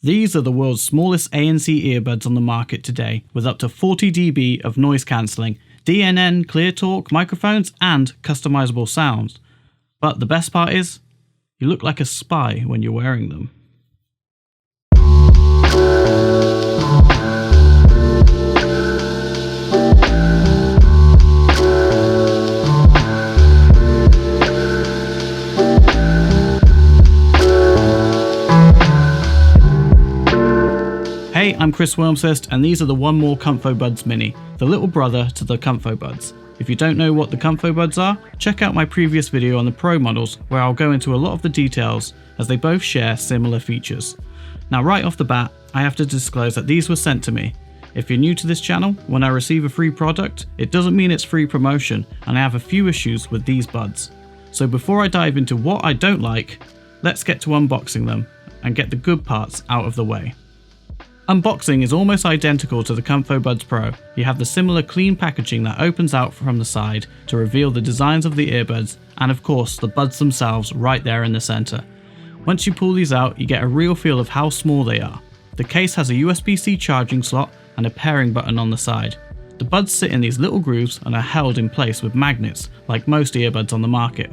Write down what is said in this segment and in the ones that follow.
These are the world's smallest ANC earbuds on the market today, with up to 40 dB of noise cancelling, DNN clear talk microphones and customizable sounds. But the best part is, you look like a spy when you're wearing them. Hey, I'm chriswilmshurst and these are the 1MORE ComfoBuds Mini, the little brother to the ComfoBuds. If you don't know what the ComfoBuds are, check out my previous video on the Pro models where I'll go into a lot of the details as they both share similar features. Now right off the bat, I have to disclose that these were sent to me. If you're new to this channel, when I receive a free product, it doesn't mean it's free promotion, and I have a few issues with these buds. So before I dive into what I don't like, let's get to unboxing them and get the good parts out of the way. Unboxing is almost identical to the ComfoBuds Pro. You have the similar clean packaging that opens out from the side to reveal the designs of the earbuds and of course the buds themselves right there in the center. Once you pull these out, you get a real feel of how small they are. The case has a USB-C charging slot and a pairing button on the side. The buds sit in these little grooves and are held in place with magnets like most earbuds on the market.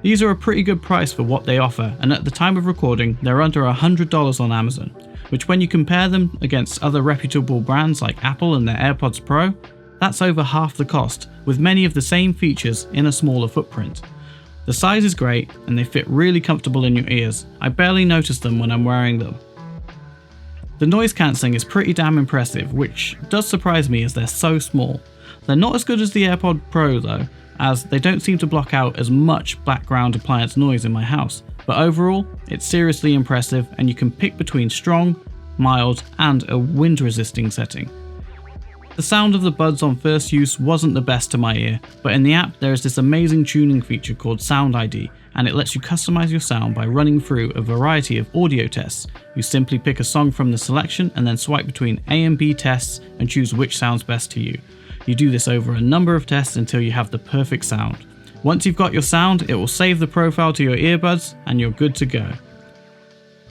These are a pretty good price for what they offer, and at the time of recording they're under $100 on Amazon, which when you compare them against other reputable brands like Apple and their AirPods Pro, that's over half the cost, with many of the same features in a smaller footprint. The size is great and they fit really comfortable in your ears. I barely notice them when I'm wearing them. The noise cancelling is pretty damn impressive, which does surprise me as they're so small. They're not as good as the AirPod Pro though, as they don't seem to block out as much background appliance noise in my house. But overall, it's seriously impressive and you can pick between strong, mild and a wind resisting setting. The sound of the buds on first use wasn't the best to my ear, but in the app there is this amazing tuning feature called Sound ID, and it lets you customize your sound by running through a variety of audio tests. You simply pick a song from the selection and then swipe between A and B tests and choose which sounds best to you. You do this over a number of tests until you have the perfect sound. Once you've got your sound, it will save the profile to your earbuds and you're good to go.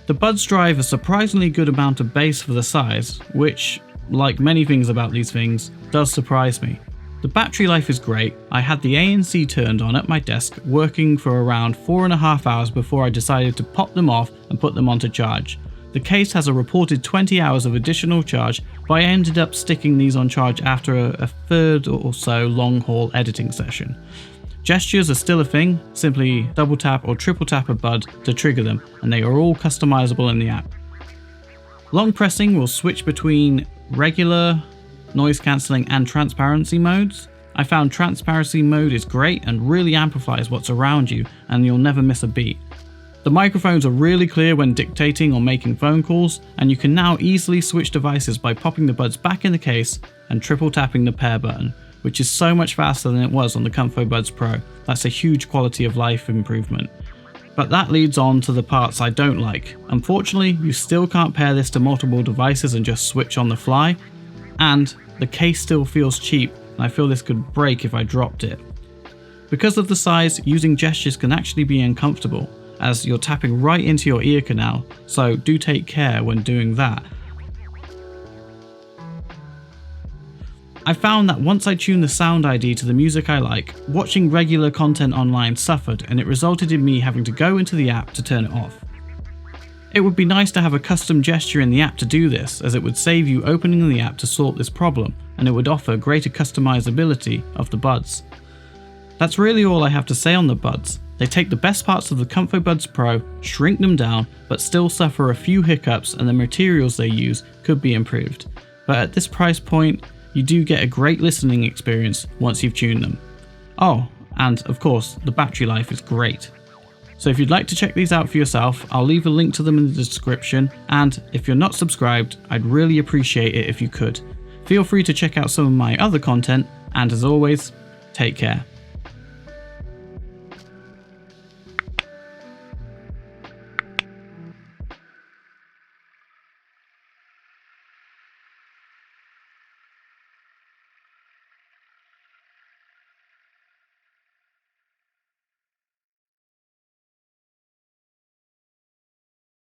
The buds drive a surprisingly good amount of bass for the size, which, like many things about these things, does surprise me. The battery life is great. I had the ANC turned on at my desk working for around 4.5 hours before I decided to pop them off and put them onto charge. The case has a reported 20 hours of additional charge, but I ended up sticking these on charge after a third or so long haul editing session. Gestures are still a thing, simply double tap or triple tap a bud to trigger them, and they are all customizable in the app. Long pressing will switch between regular, noise cancelling and transparency modes. I found transparency mode is great and really amplifies what's around you and you'll never miss a beat. The microphones are really clear when dictating or making phone calls, and you can now easily switch devices by popping the buds back in the case and triple tapping the pair button, which is so much faster than it was on the ComfoBuds Pro. That's a huge quality of life improvement. But that leads on to the parts I don't like. Unfortunately, you still can't pair this to multiple devices and just switch on the fly, and the case still feels cheap, and I feel this could break if I dropped it. Because of the size, using gestures can actually be uncomfortable, as you're tapping right into your ear canal, so do take care when doing that. I found that once I tuned the Sound ID to the music I like, watching regular content online suffered, and it resulted in me having to go into the app to turn it off. It would be nice to have a custom gesture in the app to do this, as it would save you opening the app to sort this problem, and it would offer greater customizability of the buds. That's really all I have to say on the buds. They take the best parts of the ComfoBuds Pro, shrink them down, but still suffer a few hiccups, and the materials they use could be improved. But at this price point, you do get a great listening experience once you've tuned them. Oh, and of course, the battery life is great. So if you'd like to check these out for yourself, I'll leave a link to them in the description, and if you're not subscribed, I'd really appreciate it if you could. Feel free to check out some of my other content, and as always, take care.